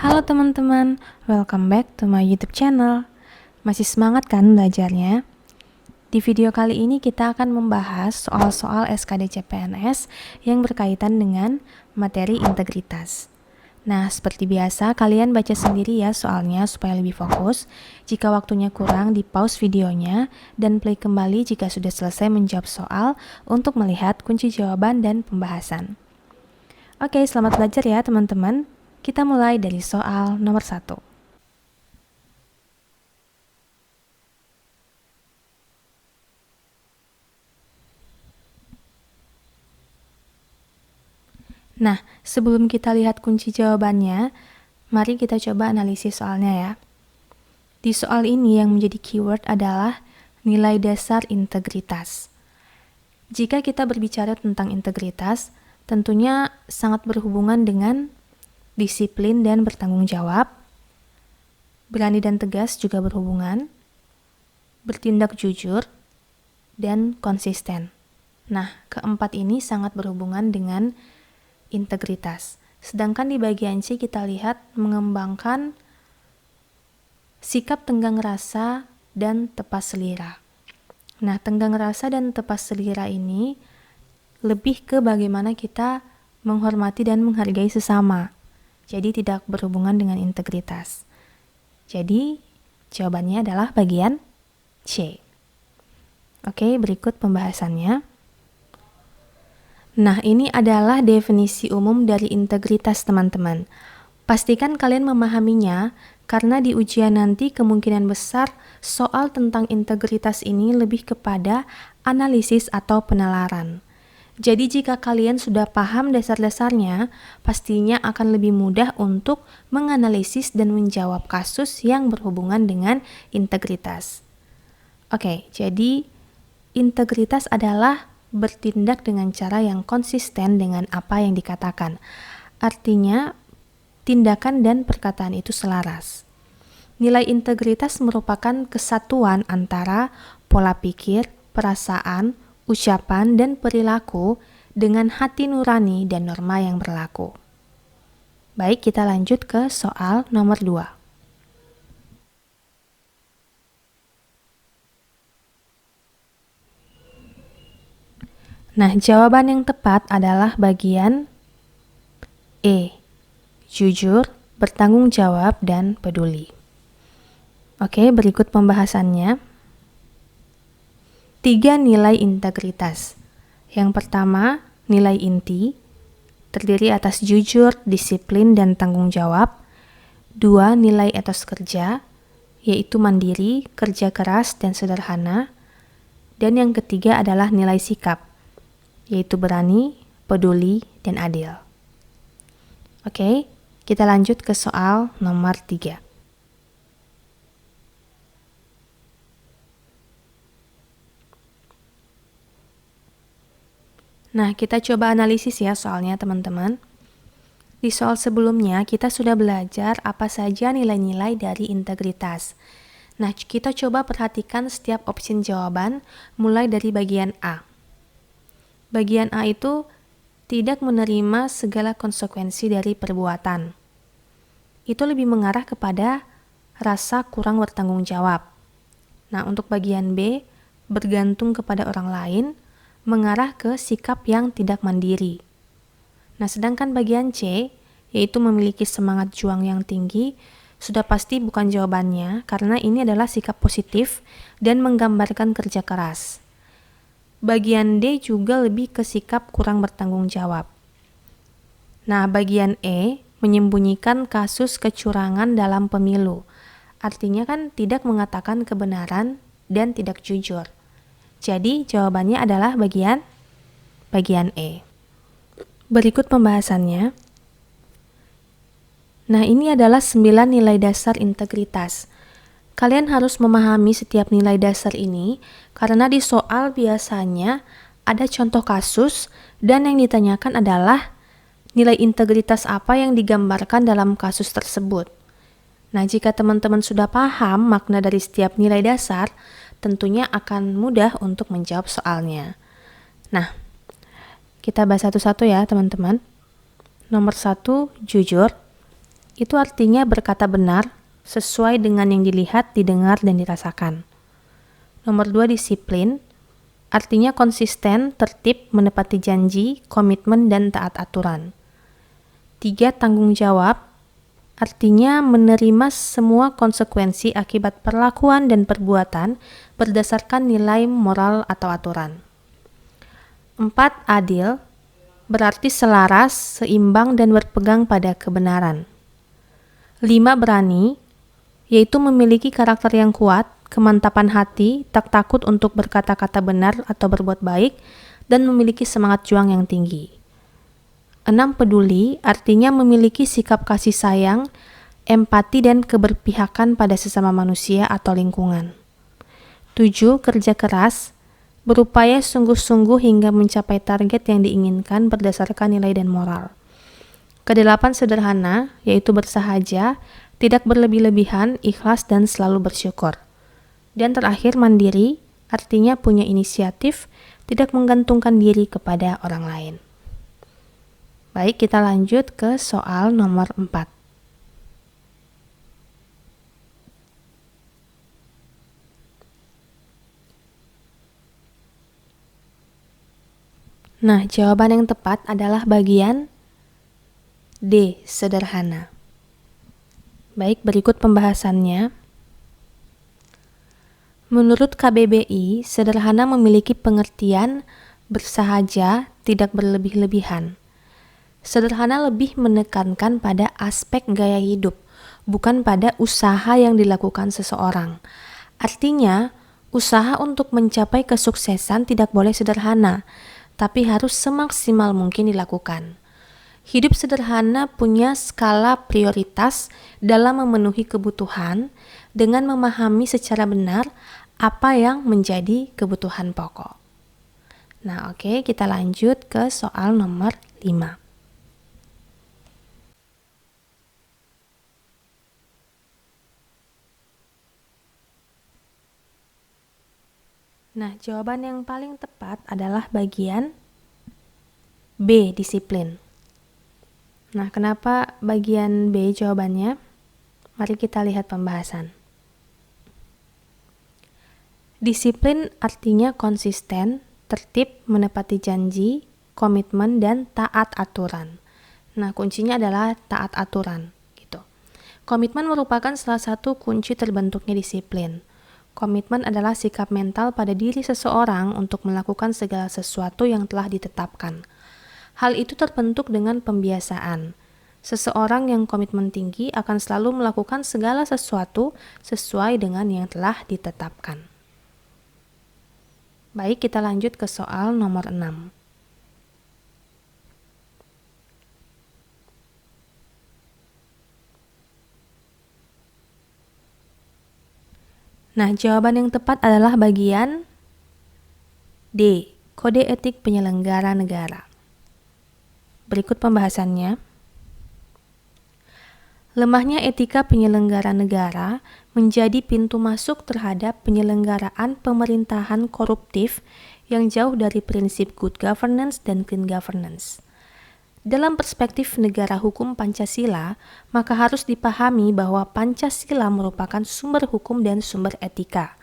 Halo teman-teman, welcome back to my YouTube channel. Masih semangat kan belajarnya? Di video kali ini kita akan membahas soal-soal SKD CPNS yang berkaitan dengan materi integritas. Nah, seperti biasa kalian baca sendiri ya soalnya supaya lebih fokus. Jika waktunya kurang, di pause videonya dan play kembali jika sudah selesai menjawab soal untuk melihat kunci jawaban dan pembahasan. Oke, selamat belajar ya teman-teman. Kita mulai dari soal nomor 1. Nah, sebelum kita lihat kunci jawabannya, mari kita coba analisis soalnya ya. Di soal ini yang menjadi keyword adalah nilai dasar integritas. Jika kita berbicara tentang integritas, tentunya sangat berhubungan dengan disiplin dan bertanggung jawab, berani dan tegas juga berhubungan, bertindak jujur, dan konsisten. Nah, keempat ini sangat berhubungan dengan integritas. Sedangkan di bagian C kita lihat mengembangkan sikap tenggang rasa dan tepas selera. Nah, tenggang rasa dan tepas selera ini lebih ke bagaimana kita menghormati dan menghargai sesama. Jadi tidak berhubungan dengan integritas. Jadi jawabannya adalah bagian C. Oke, berikut pembahasannya. Nah, ini adalah definisi umum dari integritas, teman-teman. Pastikan kalian memahaminya, karena di ujian nanti kemungkinan besar soal tentang integritas ini lebih kepada analisis atau penalaran. Jadi jika kalian sudah paham dasar-dasarnya, pastinya akan lebih mudah untuk menganalisis dan menjawab kasus yang berhubungan dengan integritas. Oke, jadi integritas adalah bertindak dengan cara yang konsisten dengan apa yang dikatakan. Artinya, tindakan dan perkataan itu selaras. Nilai integritas merupakan kesatuan antara pola pikir, perasaan, ucapan, dan perilaku dengan hati nurani dan norma yang berlaku. Baik, kita lanjut ke soal nomor 2. Nah, jawaban yang tepat adalah bagian E. Jujur, bertanggung jawab, dan peduli. Oke, berikut pembahasannya. 3 nilai integritas. Yang pertama, nilai inti, terdiri atas jujur, disiplin, dan tanggung jawab. 2 nilai etos kerja, yaitu mandiri, kerja keras, dan sederhana. Dan yang ketiga adalah nilai sikap, yaitu berani, peduli, dan adil. Oke, kita lanjut ke soal nomor 3. Nah, kita coba analisis ya soalnya teman-teman. Di soal sebelumnya kita sudah belajar apa saja nilai-nilai dari integritas. Nah, kita coba perhatikan setiap opsi jawaban mulai dari bagian A. Bagian A itu tidak menerima segala konsekuensi dari perbuatan. Itu lebih mengarah kepada rasa kurang bertanggung jawab. Nah, untuk bagian B, bergantung kepada orang lain, mengarah ke sikap yang tidak mandiri. Nah, sedangkan bagian C, yaitu memiliki semangat juang yang tinggi, sudah pasti bukan jawabannya, karena ini adalah sikap positif dan menggambarkan kerja keras. Bagian D juga lebih ke sikap kurang bertanggung jawab. Nah, bagian E menyembunyikan kasus kecurangan dalam pemilu. Artinya kan tidak mengatakan kebenaran dan tidak jujur. Jadi jawabannya adalah bagian E. Berikut pembahasannya. Nah, ini adalah 9 nilai dasar integritas. Kalian harus memahami setiap nilai dasar ini karena di soal biasanya ada contoh kasus dan yang ditanyakan adalah nilai integritas apa yang digambarkan dalam kasus tersebut. Nah, jika teman-teman sudah paham makna dari setiap nilai dasar, tentunya akan mudah untuk menjawab soalnya. Nah, kita bahas satu-satu ya teman-teman. Nomor 1, jujur. itu artinya berkata benar, sesuai dengan yang dilihat, didengar, dan dirasakan. Nomor 2, disiplin, artinya konsisten, tertib, menepati janji, komitmen, dan taat aturan. 3, tanggung jawab, artinya menerima semua konsekuensi akibat perlakuan dan perbuatan berdasarkan nilai moral atau aturan. 4, adil, berarti selaras, seimbang, dan berpegang pada kebenaran. 5, berani, yaitu memiliki karakter yang kuat, kemantapan hati, tak takut untuk berkata-kata benar atau berbuat baik, dan memiliki semangat juang yang tinggi. 6, peduli, artinya memiliki sikap kasih sayang, empati, dan keberpihakan pada sesama manusia atau lingkungan. 7, kerja keras, berupaya sungguh-sungguh hingga mencapai target yang diinginkan berdasarkan nilai dan moral. Ke-8, sederhana, yaitu bersahaja, tidak berlebih-lebihan, ikhlas, dan selalu bersyukur. Dan terakhir, mandiri, artinya punya inisiatif, tidak menggantungkan diri kepada orang lain. Baik, kita lanjut ke soal nomor 4. Nah, jawaban yang tepat adalah bagian D, sederhana. Baik, berikut pembahasannya. Menurut KBBI, sederhana memiliki pengertian bersahaja, tidak berlebih-lebihan. Sederhana lebih menekankan pada aspek gaya hidup, bukan pada usaha yang dilakukan seseorang. Artinya, usaha untuk mencapai kesuksesan tidak boleh sederhana, tapi harus semaksimal mungkin dilakukan. Hidup sederhana punya skala prioritas dalam memenuhi kebutuhan dengan memahami secara benar apa yang menjadi kebutuhan pokok. Nah, oke, kita lanjut ke soal nomor 5. Nah, jawaban yang paling tepat adalah bagian B, disiplin. Nah, kenapa bagian B jawabannya? Mari kita lihat pembahasan. Disiplin artinya konsisten, tertib, menepati janji, komitmen, dan taat aturan. Nah, kuncinya adalah taat aturan, gitu. Komitmen merupakan salah satu kunci terbentuknya disiplin. Komitmen adalah sikap mental pada diri seseorang untuk melakukan segala sesuatu yang telah ditetapkan. Hal itu terbentuk dengan pembiasaan. Seseorang yang komitmen tinggi akan selalu melakukan segala sesuatu sesuai dengan yang telah ditetapkan. Baik, kita lanjut ke soal nomor 6. Nah, jawaban yang tepat adalah bagian D, kode etik penyelenggara negara. Berikut pembahasannya. Lemahnya etika penyelenggara negara menjadi pintu masuk terhadap penyelenggaraan pemerintahan koruptif yang jauh dari prinsip good governance dan clean governance. Dalam perspektif negara hukum Pancasila, maka harus dipahami bahwa Pancasila merupakan sumber hukum dan sumber etika.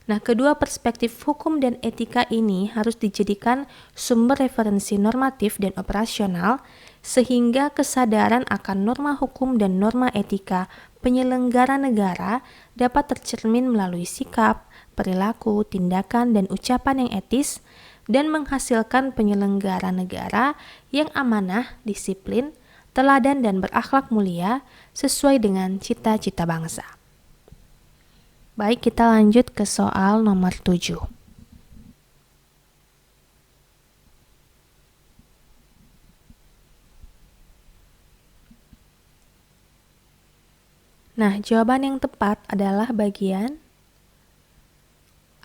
Nah, kedua perspektif hukum dan etika ini harus dijadikan sumber referensi normatif dan operasional, sehingga kesadaran akan norma hukum dan norma etika penyelenggara negara dapat tercermin melalui sikap, perilaku, tindakan, dan ucapan yang etis, dan menghasilkan penyelenggara negara yang amanah, disiplin, teladan, dan berakhlak mulia sesuai dengan cita-cita bangsa. Baik, kita lanjut ke soal nomor 7. Nah, jawaban yang tepat adalah bagian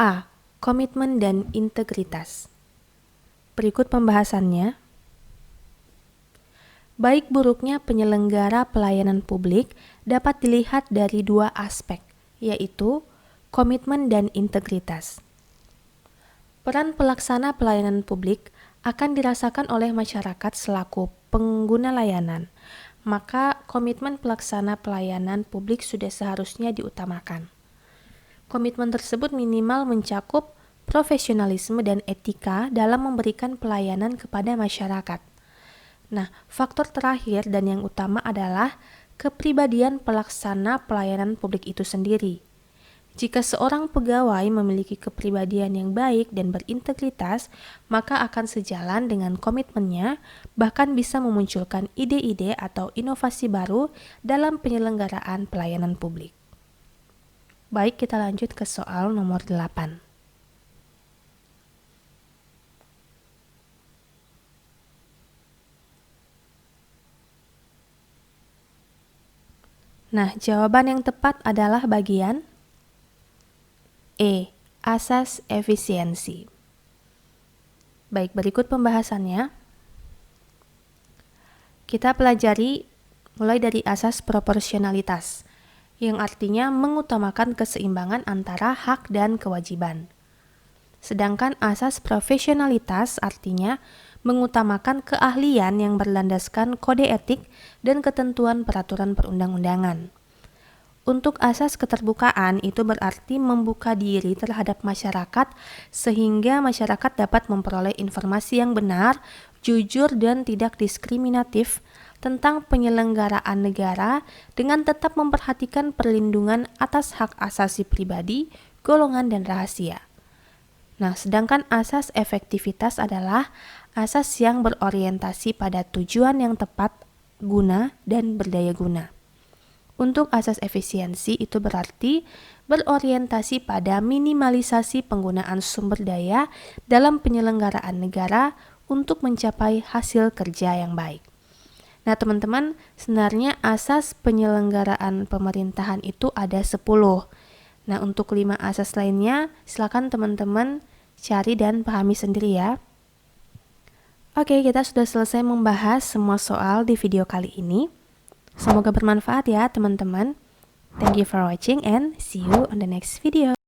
A, komitmen dan integritas. Berikut pembahasannya. Baik buruknya penyelenggara pelayanan publik dapat dilihat dari dua aspek, yaitu komitmen dan integritas. Peran pelaksana pelayanan publik akan dirasakan oleh masyarakat selaku pengguna layanan. maka komitmen pelaksana pelayanan publik sudah seharusnya diutamakan. Komitmen tersebut minimal mencakup profesionalisme dan etika dalam memberikan pelayanan kepada masyarakat. Nah, faktor terakhir dan yang utama adalah kepribadian pelaksana pelayanan publik itu sendiri. Jika seorang pegawai memiliki kepribadian yang baik dan berintegritas, maka akan sejalan dengan komitmennya, bahkan bisa memunculkan ide-ide atau inovasi baru dalam penyelenggaraan pelayanan publik. Baik, kita lanjut ke soal nomor 8. Nah, jawaban yang tepat adalah bagian E. Asas efisiensi. Baik, berikut pembahasannya. Kita pelajari mulai dari asas proporsionalitas, yang artinya mengutamakan keseimbangan antara hak dan kewajiban. Sedangkan asas profesionalitas artinya mengutamakan keahlian yang berlandaskan kode etik dan ketentuan peraturan perundang-undangan. Untuk asas keterbukaan itu berarti membuka diri terhadap masyarakat sehingga masyarakat dapat memperoleh informasi yang benar, jujur, dan tidak diskriminatif tentang penyelenggaraan negara dengan tetap memperhatikan perlindungan atas hak asasi pribadi, golongan, dan rahasia. Nah, sedangkan asas efektivitas adalah asas yang berorientasi pada tujuan yang tepat, guna, dan berdaya guna. Untuk asas efisiensi itu berarti berorientasi pada minimalisasi penggunaan sumber daya dalam penyelenggaraan negara untuk mencapai hasil kerja yang baik. Nah, teman-teman, sebenarnya asas penyelenggaraan pemerintahan itu ada 10. Nah, untuk 5 asas lainnya, silakan teman-teman cari dan pahami sendiri ya. Oke, kita sudah selesai membahas semua soal di video kali ini. Semoga bermanfaat ya teman-teman. Thank you for watching and see you on the next video.